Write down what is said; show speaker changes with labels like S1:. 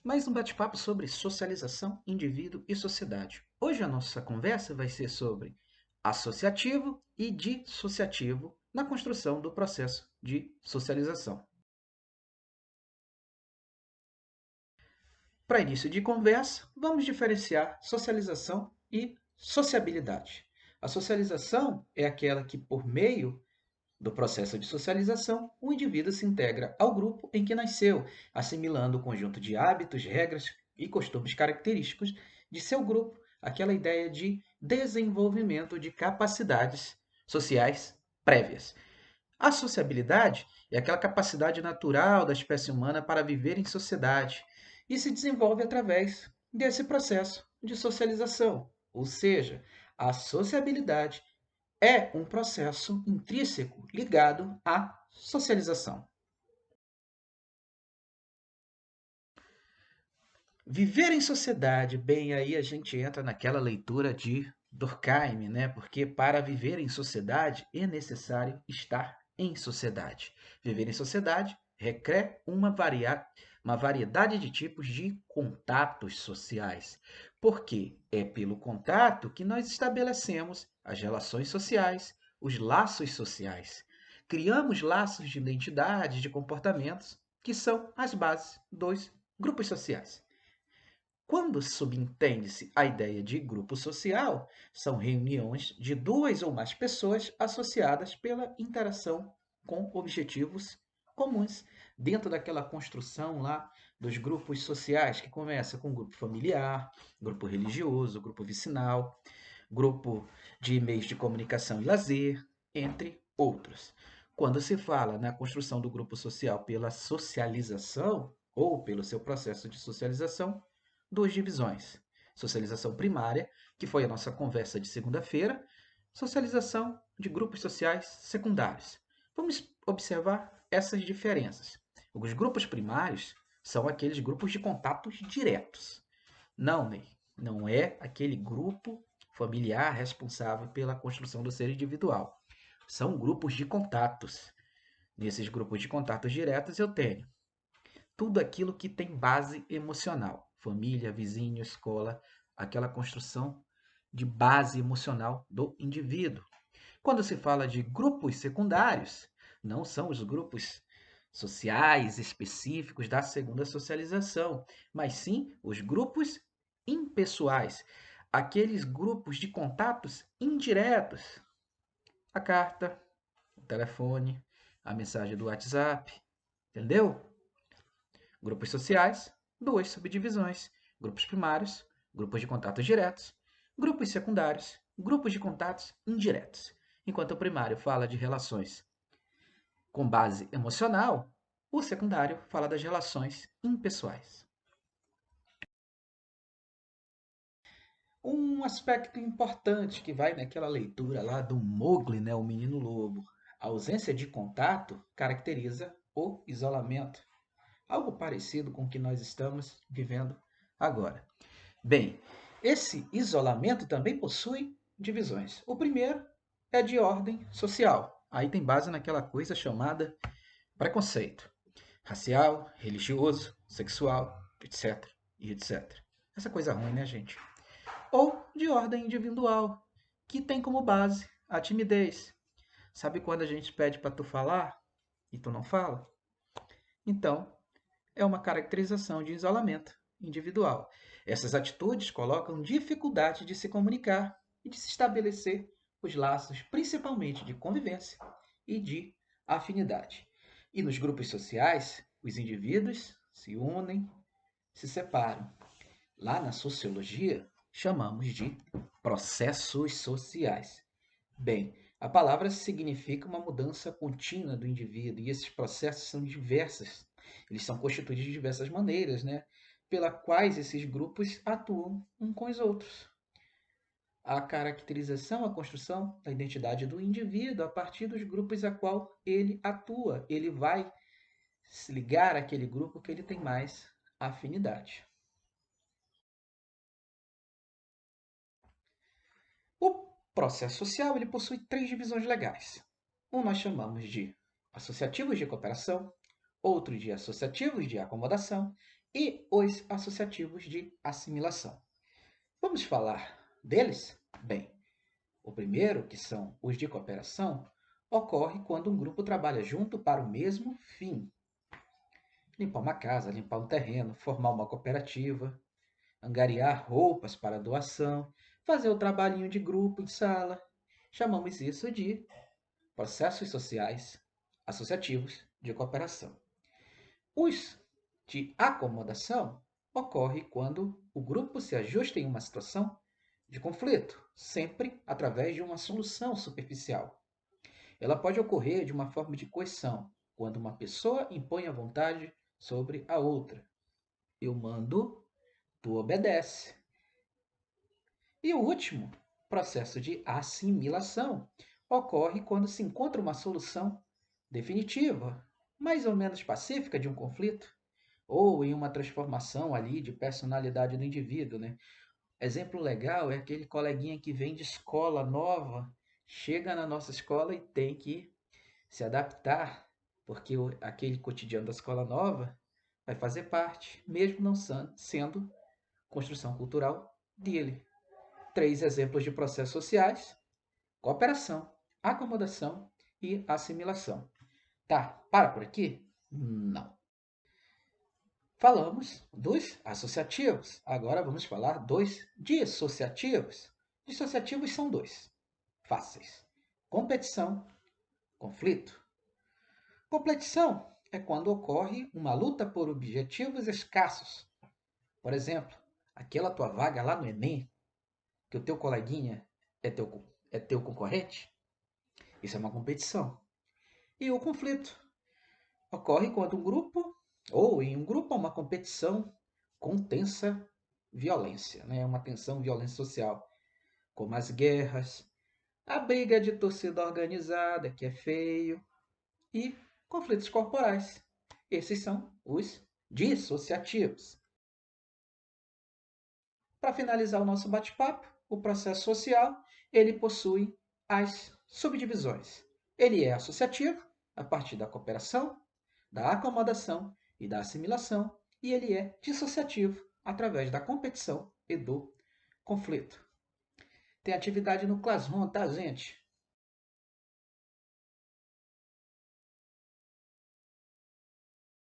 S1: Mais um bate-papo sobre socialização, indivíduo e sociedade. Hoje a nossa conversa vai ser sobre associativo e dissociativo na construção do processo de socialização. Para início de conversa, vamos diferenciar socialização e sociabilidade. A socialização é aquela que, por meio do processo de socialização, o indivíduo se integra ao grupo em que nasceu, assimilando o conjunto de hábitos, regras e costumes característicos de seu grupo, aquela ideia de desenvolvimento de capacidades sociais prévias. A sociabilidade é aquela capacidade natural da espécie humana para viver em sociedade e se desenvolve através desse processo de socialização, ou seja, a sociabilidade é um processo intrínseco ligado à socialização. Viver em sociedade, bem, aí a gente entra naquela leitura de Durkheim, né? Porque para viver em sociedade é necessário estar em sociedade. Viver em sociedade requer uma variedade de tipos de contatos sociais, porque é pelo contato que nós estabelecemos as relações sociais, os laços sociais. Criamos laços de identidade, de comportamentos, que são as bases dos grupos sociais. Quando subentende-se a ideia de grupo social, são reuniões de duas ou mais pessoas associadas pela interação com objetivos comuns, dentro daquela construção lá dos grupos sociais, que começa com grupo familiar, grupo religioso, grupo vicinal, grupo de meios de comunicação e lazer, entre outros. Quando se fala na construção do grupo social pela socialização, ou pelo seu processo de socialização, duas divisões. Socialização primária, que foi a nossa conversa de segunda-feira, socialização de grupos sociais secundários. Vamos observar essas diferenças. Os grupos primários são aqueles grupos de contatos diretos. Não, Ney, não é aquele grupo familiar responsável pela construção do ser individual. São grupos de contatos. Nesses grupos de contatos diretos eu tenho tudo aquilo que tem base emocional. Família, vizinho, escola, aquela construção de base emocional do indivíduo. Quando se fala de grupos secundários, não são os grupos sociais específicos da segunda socialização, mas sim os grupos impessoais, aqueles grupos de contatos indiretos. A carta, o telefone, a mensagem do WhatsApp, entendeu? Grupos sociais, duas subdivisões: grupos primários, grupos de contatos diretos, grupos secundários, grupos de contatos indiretos. Enquanto o primário fala de relações com base emocional, o secundário fala das relações impessoais. Um aspecto importante que vai naquela leitura lá do Mowgli, né, o menino lobo, a ausência de contato caracteriza o isolamento, algo parecido com o que nós estamos vivendo agora. Bem, esse isolamento também possui divisões. O primeiro é de ordem social. Aí tem base naquela coisa chamada preconceito racial, religioso, sexual, etc. e etc. Essa coisa ruim, né, gente? Ou de ordem individual, que tem como base a timidez. Sabe quando a gente pede para tu falar e tu não fala? Então, é uma caracterização de isolamento individual. Essas atitudes colocam dificuldade de se comunicar e de se estabelecer os laços, principalmente de convivência e de afinidade. E nos grupos sociais, os indivíduos se unem, se separam. Lá na sociologia, chamamos de processos sociais. Bem, a palavra significa uma mudança contínua do indivíduo, e esses processos são diversos. Eles são constituídos de diversas maneiras, né? Pela quais esses grupos atuam uns com os outros. A caracterização, a construção da identidade do indivíduo a partir dos grupos a qual ele atua. Ele vai se ligar àquele grupo que ele tem mais afinidade. O processo social ele possui três divisões legais. Um nós chamamos de associativos de cooperação, outro de associativos de acomodação e os associativos de assimilação. Vamos falar deles? Bem, o primeiro, que são os de cooperação, ocorre quando um grupo trabalha junto para o mesmo fim. Limpar uma casa, limpar um terreno, formar uma cooperativa, angariar roupas para doação, fazer o trabalhinho de grupo em sala. Chamamos isso de processos sociais associativos de cooperação. Os de acomodação ocorre quando o grupo se ajusta em uma situação de conflito, sempre através de uma solução superficial. Ela pode ocorrer de uma forma de coerção, quando uma pessoa impõe a vontade sobre a outra. Eu mando, tu obedece. E o último, processo de assimilação, ocorre quando se encontra uma solução definitiva, mais ou menos pacífica de um conflito, ou em uma transformação ali de personalidade do indivíduo, né? Exemplo legal é aquele coleguinha que vem de escola nova, chega na nossa escola e tem que se adaptar, porque aquele cotidiano da escola nova vai fazer parte, mesmo não sendo construção cultural dele. 3 exemplos de processos sociais: cooperação, acomodação e assimilação. Tá, para por aqui? Não. Falamos dos associativos. Agora vamos falar dos dissociativos. Dissociativos são dois, fáceis: competição, conflito. Competição é quando ocorre uma luta por objetivos escassos. Por exemplo, aquela tua vaga lá no Enem, que o teu coleguinha é teu concorrente. Isso é uma competição. E o conflito ocorre quando um grupo, ou em um grupo, há uma competição com tensa violência, né? Uma tensão violência social, como as guerras, a briga de torcida organizada, que é feio, e conflitos corporais. Esses são os dissociativos. Para finalizar o nosso bate-papo, o processo social, ele possui as subdivisões. Ele é associativo, a partir da cooperação, da acomodação e da assimilação, e ele é dissociativo, através da competição e do conflito. Tem atividade no Classroom, tá, gente?